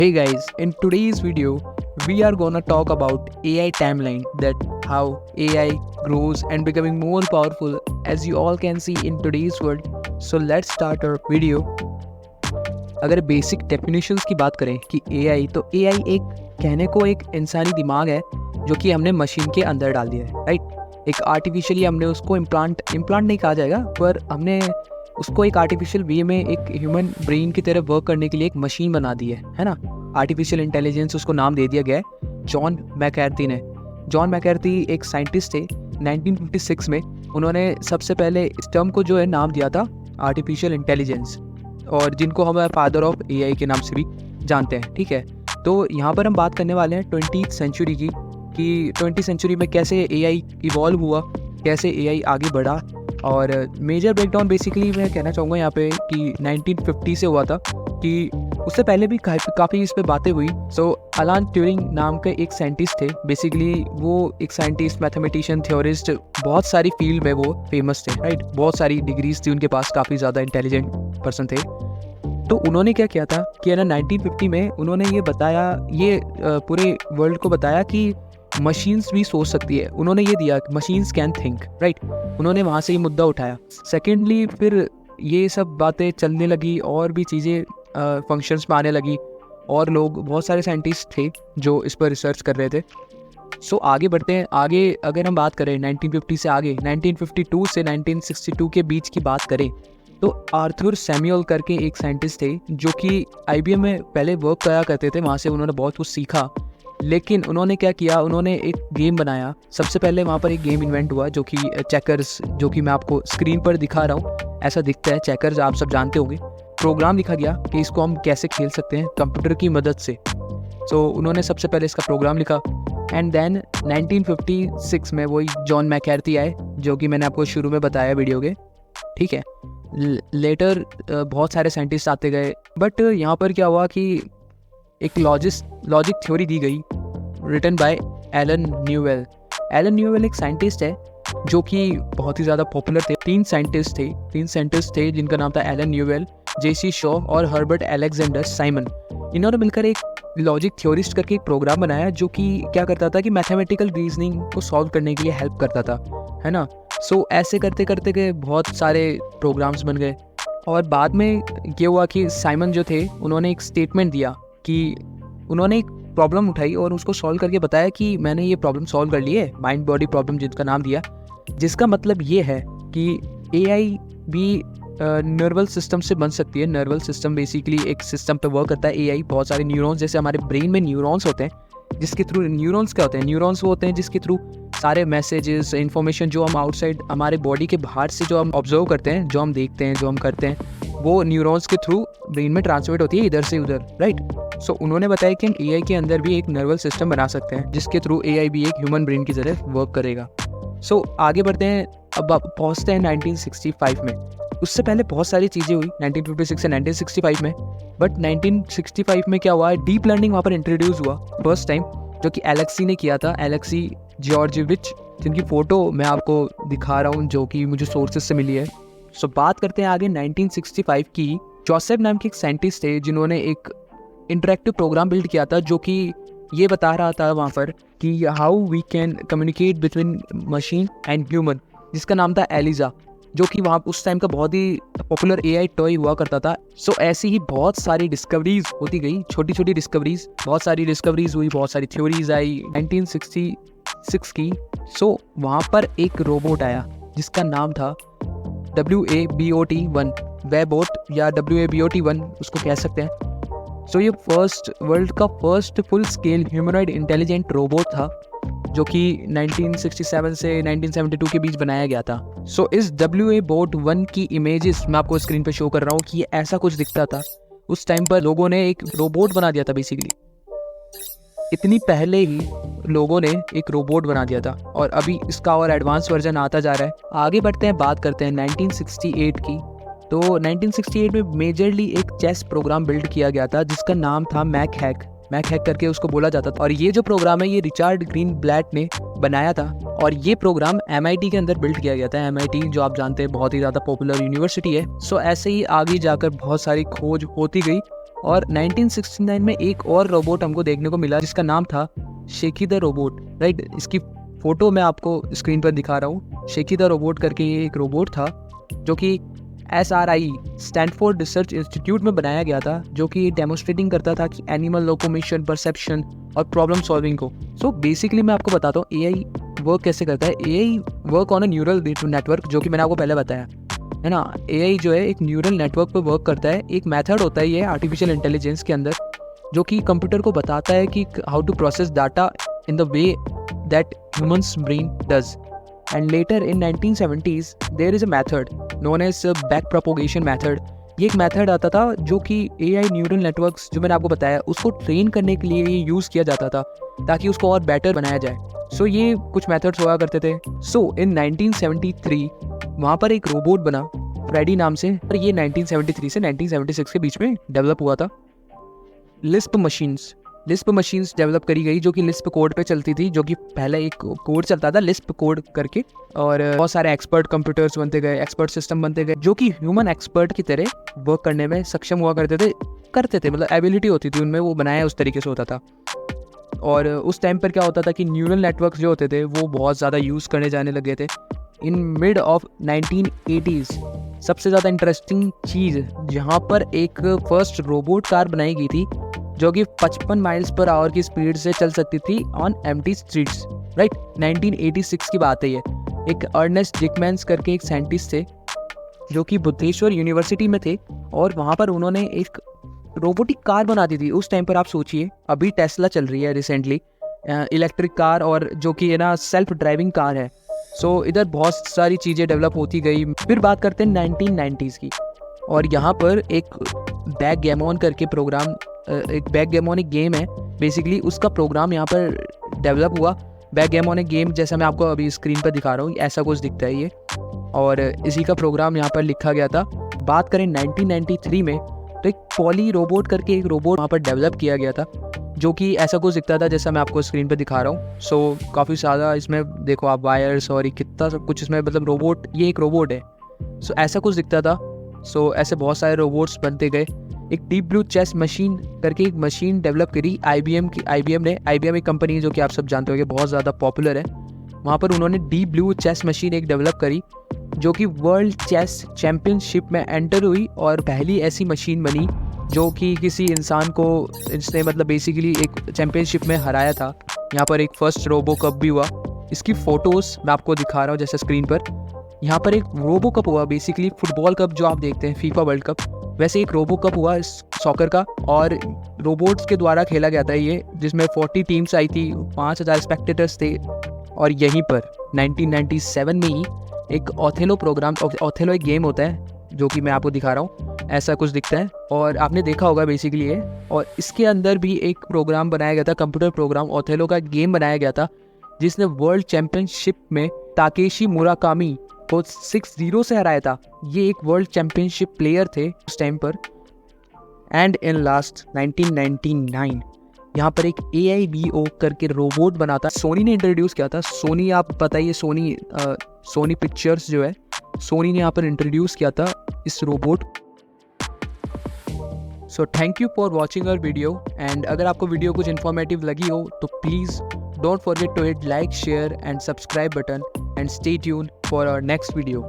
Hey guys, in today's video, we are gonna talk about AI timeline, that how AI grows and becoming more powerful as you all can see in today's world. So let's start our video. अगर basic definitions की बात करें कि AI, तो AI एक कहने को एक इंसानी दिमाग है जो कि हमने मशीन के अंदर डाल दिया है, राइट। एक आर्टिफिशियली हमने उसको इम्प्लांट नहीं कहा जाएगा, पर हमने उसको एक आर्टिफिशियल वे में एक ह्यूमन ब्रेन की तरह वर्क करने के लिए एक मशीन बना दी है ना। आर्टिफिशियल इंटेलिजेंस उसको नाम दे दिया गया है जॉन मैककार्थी ने। जॉन मैककार्थी एक साइंटिस्ट थे 1956 में। उन्होंने सबसे पहले इस टर्म को जो है नाम दिया था आर्टिफिशियल इंटेलिजेंस, और जिनको हम फादर ऑफ AI के नाम से भी जानते हैं, ठीक है। तो यहाँ पर हम बात करने वाले हैं 20th सेंचुरी की, कि 20th सेंचुरी में कैसे AI इवॉल्व हुआ, कैसे AI आगे बढ़ा। और मेजर ब्रेकडाउन बेसिकली मैं कहना चाहूँगा यहाँ पे कि 1950 से हुआ था, कि उससे पहले भी काफ़ी इस पे बातें हुई। सो अलान ट्यूरिंग नाम के एक साइंटिस्ट थे, बेसिकली वो एक साइंटिस्ट, मैथमेटिशियन, थ्योरिस्ट, बहुत सारी फील्ड में वो फेमस थे, राइट। बहुत सारी डिग्रीज थी उनके पास, काफ़ी ज़्यादा इंटेलिजेंट पर्सन थे। तो उन्होंने क्या किया था कि ना 1950 में उन्होंने ये बताया, ये पूरे वर्ल्ड को बताया कि मशीन्स भी सोच सकती है। उन्होंने ये दिया मशीन्स कैन थिंक, राइट। उन्होंने वहाँ से ये मुद्दा उठाया। सेकेंडली फिर ये सब बातें चलने लगी और भी चीज़ें फंक्शंस में आने लगी, और लोग, बहुत सारे साइंटिस्ट थे जो इस पर रिसर्च कर रहे थे। सो आगे बढ़ते हैं। आगे अगर हम बात करें 1950 से आगे 1952 से 1962 के बीच की बात करें, तो आर्थर सैमुअल करके एक साइंटिस्ट थे जो कि IBM में पहले वर्क करा करते थे। वहाँ से उन्होंने बहुत कुछ सीखा, लेकिन उन्होंने क्या किया, उन्होंने एक गेम बनाया। सबसे पहले वहाँ पर एक गेम इन्वेंट हुआ जो कि चेकर्स, जो कि मैं आपको स्क्रीन पर दिखा रहा हूँ, ऐसा दिखता है चेकर्स, आप सब जानते होंगे। प्रोग्राम लिखा गया कि इसको हम कैसे खेल सकते हैं कंप्यूटर की मदद से। सो उन्होंने सबसे पहले इसका प्रोग्राम लिखा, एंड देन 1956 में वही जॉन मैककार्थी आए, जो कि मैंने आपको शुरू में बताया वीडियो के, ठीक है। लेटर बहुत सारे साइंटिस्ट आते गए, बट यहाँ पर क्या हुआ कि एक लॉजिक थ्योरी दी गई, written by Allen Newell. Allen Newell एक साइंटिस्ट है जो कि बहुत ही ज़्यादा पॉपुलर थे। तीन साइंटिस्ट थे जिनका नाम था एलन न्यूवेल, JC शॉ और हर्बर्ट अलेक्जेंडर साइमन। इन्होंने मिलकर एक लॉजिक थ्योरिस्ट करके एक प्रोग्राम बनाया जो कि क्या करता था कि मैथमेटिकल रीजनिंग को सॉल्व करने के लिए हेल्प करता था, है ना। सो ऐसे करते करते के बहुत सारे प्रोग्राम्स बन गए, और बाद में ये हुआ कि साइमन जो थे उन्होंने एक स्टेटमेंट दिया कि उन्होंने एक प्रॉब्लम उठाई और उसको सॉल्व करके बताया कि मैंने ये प्रॉब्लम सॉल्व कर ली है, माइंड बॉडी प्रॉब्लम जिसका नाम दिया, जिसका मतलब ये है कि AI भी नर्वल सिस्टम से बन सकती है। नर्वल सिस्टम बेसिकली एक सिस्टम पे वर्क करता है। AI बहुत सारे न्यूरॉन्स, जैसे हमारे ब्रेन में न्यूरॉन्स होते हैं, जिसके थ्रू न्यूरॉन्स क्या होते हैं, न्यूरॉन्स वो होते हैं जिसके थ्रू सारे मैसेजेस, इन्फॉर्मेशन जो हम आउटसाइड हमारे बॉडी के बाहर से जो हम ऑब्जर्व करते हैं, जो हम देखते हैं, जो हम करते हैं, वो न्यूरॉन्स के थ्रू ब्रेन में ट्रांसमिट होती है इधर से उधर, राइट। सो उन्होंने बताया कि हम AI के अंदर भी एक नर्वल सिस्टम बना सकते हैं जिसके थ्रू AI भी एक ह्यूमन ब्रेन की तरह वर्क करेगा। सो आगे बढ़ते हैं, अब पहुँचते हैं 1965 में। उससे पहले बहुत सारी चीज़ें हुई 1956 से 1965 में, बट 1965 में क्या हुआ, डीप लर्निंग वहाँ पर इंट्रोड्यूस हुआ फर्स्ट टाइम, जो कि एलेक्सी ने किया था, एलेक्सी जॉर्जेविच, जिनकी फ़ोटो मैं आपको दिखा रहा हूँ जो कि मुझे सोर्सेज से मिली है। सो बात करते हैं आगे 1965 की। जोसेफ नाम के एक साइंटिस्ट थे जिन्होंने एक इंटरेक्टिव प्रोग्राम बिल्ड किया था जो कि ये बता रहा था वहाँ पर कि how we can communicate between machine and human, जिसका नाम था एलिजा, जो कि वहाँ उस टाइम का बहुत ही पॉपुलर AI टॉय हुआ करता था। सो ऐसी ही बहुत सारी डिस्कवरीज होती गई, छोटी छोटी डिस्कवरीज, बहुत सारी डिस्कवरीज हुई, बहुत सारी थ्योरीज आई 1966 की। सो वहाँ पर एक रोबोट आया जिसका नाम था WABOT-1, वेबोट या WABOT-1 उसको कह सकते हैं। सो ये वर्ल्ड का first full scale humanoid intelligent robot था, जो कि 1967 से 1972 के बीच बनाया गया था। सो इस WABOT-1 की इमेजेस मैं आपको स्क्रीन पे शो कर रहा हूँ कि ये ऐसा कुछ दिखता था। उस टाइम पर लोगों ने एक रोबोट बना दिया था, बेसिकली इतनी पहले ही लोगों ने एक रोबोट बना दिया था, और अभी इसका और एडवांस वर्जन आता जा रहा है। आगे बढ़ते हैं, बात करते हैं 1968 की। तो 1968 में मेजरली एक चेस प्रोग्राम बिल्ड किया गया था जिसका नाम था मैक हैक करके उसको बोला जाता था। और ये जो प्रोग्राम है ये रिचर्ड ग्रीनब्लैट ने बनाया था, और ये प्रोग्राम MIT के अंदर बिल्ड किया गया था। MIT जो आप जानते हैं बहुत ही ज़्यादा पॉपुलर यूनिवर्सिटी है। सो ऐसे ही आगे जाकर बहुत सारी खोज होती गई, और 1969 में एक और रोबोट हमको देखने को मिला जिसका नाम था शेकी द रोबोट, राइट। इसकी फ़ोटो मैं आपको स्क्रीन पर दिखा रहा हूँ। शेकी द रोबोट करके ये एक रोबोट था जो कि SRI स्टैनफोर्ड रिसर्च इंस्टीट्यूट में बनाया गया था, जो कि डेमोस्ट्रेटिंग करता था कि एनिमल लोकोमोशन, परसेप्शन और प्रॉब्लम सॉल्विंग को। सो बेसिकली मैं आपको बताता हूँ AI वर्क कैसे करता है। AI work on a neural network, जो कि मैंने आपको पहले बताया है ना। AI जो है एक न्यूरल नेटवर्क पर वर्क करता है। एक मेथड होता है ये आर्टिफिशियल इंटेलिजेंस के अंदर, जो कि कंप्यूटर को बताता है कि how to process data in the way that humans brain does. And later in 1970s there is a method known as backpropagation method। ये एक मेथड आता था जो कि AI न्यूरल नेटवर्क्स जो मैंने आपको बताया उसको ट्रेन करने के लिए ये यूज़ किया जाता था ताकि उसको और बेटर बनाया जाए। सो ये कुछ मेथड्स हुआ करते थे। सो इन 1973 वहाँ पर एक रोबोट बना फ्रेडी नाम से, और ये 1973 से 1976 के बीच में डेवलप हुआ था। लिस्प मशीन्स डेवलप करी गई जो कि लिस्प कोड पे चलती थी, जो कि पहले एक कोड चलता था लिस्प कोड करके, और बहुत सारे एक्सपर्ट कंप्यूटर्स बनते गए, एक्सपर्ट सिस्टम बनते गए जो कि ह्यूमन एक्सपर्ट की तरह वर्क करने में सक्षम हुआ करते थे, मतलब एबिलिटी होती थी उनमें, वो बनाया उस तरीके से होता था। और उस टाइम पर क्या होता था कि न्यूरल नेटवर्क्स जो होते थे वो बहुत ज़्यादा यूज़ करने जाने लगे थे। इन मिड ऑफ 1980s सबसे ज़्यादा इंटरेस्टिंग चीज़ जहाँ पर एक फर्स्ट रोबोट कार बनाई गई थी जो कि 55 माइल्स पर आवर की स्पीड से चल सकती थी ऑन एम्प्टी स्ट्रीट्स, राइट। 1986 की बात है ये। एक अर्नेस्ट डिकमैन्स करके एक साइंटिस्ट थे जो कि बुद्धेश्वर यूनिवर्सिटी में थे, और वहाँ पर उन्होंने एक रोबोटिक कार बना दी थी। उस टाइम पर आप सोचिए, अभी टेस्ला चल रही है रिसेंटली इलेक्ट्रिक कार, और जो कि है ना सेल्फ ड्राइविंग कार है। सो इधर बहुत सारी चीज़ें डेवलप होती गई। फिर बात करते हैं 1990s की, और यहाँ पर एक बैकगैमन करके प्रोग्राम, एक बैकगैमन एक गेम है बेसिकली, उसका प्रोग्राम यहाँ पर डेवलप हुआ। बैकगैमन एक गेम जैसा मैं आपको अभी स्क्रीन पर दिखा रहा हूँ, ऐसा कुछ दिखता है ये, और इसी का प्रोग्राम यहाँ पर लिखा गया था। बात करें 1993 में, तो एक पॉली रोबोट करके एक रोबोट वहाँ पर डेवलप किया गया था जो कि ऐसा कुछ दिखता था जैसा मैं आपको स्क्रीन पर दिखा रहा हूँ। सो काफ़ी ज़्यादा इसमें देखो आप वायर्स और कितना सब कुछ इसमें, मतलब रोबोट, ये एक रोबोट है। सो ऐसा कुछ दिखता था। सो ऐसे बहुत सारे रोबोट्स बनते गए। एक डीप ब्लू चेस मशीन करके एक मशीन डेवलप करी IBM ने। IBM एक कंपनी जो कि आप सब जानते होंगे बहुत ज़्यादा पॉपुलर है। वहाँ पर उन्होंने डीप ब्लू चेस मशीन एक डेवलप करी जो कि वर्ल्ड चेस चैम्पियनशिप में एंटर हुई, और पहली ऐसी मशीन बनी जो कि किसी इंसान को इसने मतलब बेसिकली एक चैम्पियनशिप में हराया था। यहाँ पर एक फर्स्ट रोबो कप भी हुआ। इसकी फ़ोटोज़ मैं आपको दिखा रहा हूँ जैसे स्क्रीन पर। यहाँ पर एक रोबो कप हुआ, बेसिकली फुटबॉल कप जो आप देखते हैं फीफा वर्ल्ड कप, वैसे एक रोबो कप हुआ सॉकर का, और रोबोट्स के द्वारा खेला गया था ये, जिसमें 40 टीम्स आई थी, 5000 स्पेक्टेटर्स थे। और यहीं पर 1997 में ही एक ओथेलो प्रोग्राम, ओथेलो एक गेम होता है जो कि मैं आपको दिखा रहा हूँ, ऐसा कुछ दिखता है और आपने देखा होगा बेसिकली ये। और इसके अंदर भी एक प्रोग्राम बनाया गया था, कंप्यूटर प्रोग्राम ओथेलो का गेम बनाया गया था, जिसने वर्ल्ड चैंपियनशिप में ताकेशी मुराकामी को 6-0 से हराया था। ये एक वर्ल्ड चैंपियनशिप प्लेयर थे उस टाइम पर। एंड इन लास्ट 1999 यहाँ पर एक AIBO करके रोबोट बना था, सोनी ने इंट्रोड्यूस किया था। सोनी, आप बताइए, सोनी पिक्चर्स जो है, सोनी ने यहाँ पर इंट्रोड्यूस किया था इस robot. So thank you for watching our video, and अगर आपको वीडियो कुछ इन्फॉर्मेटिव लगी हो तो please don't forget to hit like, share and subscribe button, and stay tuned for our next video.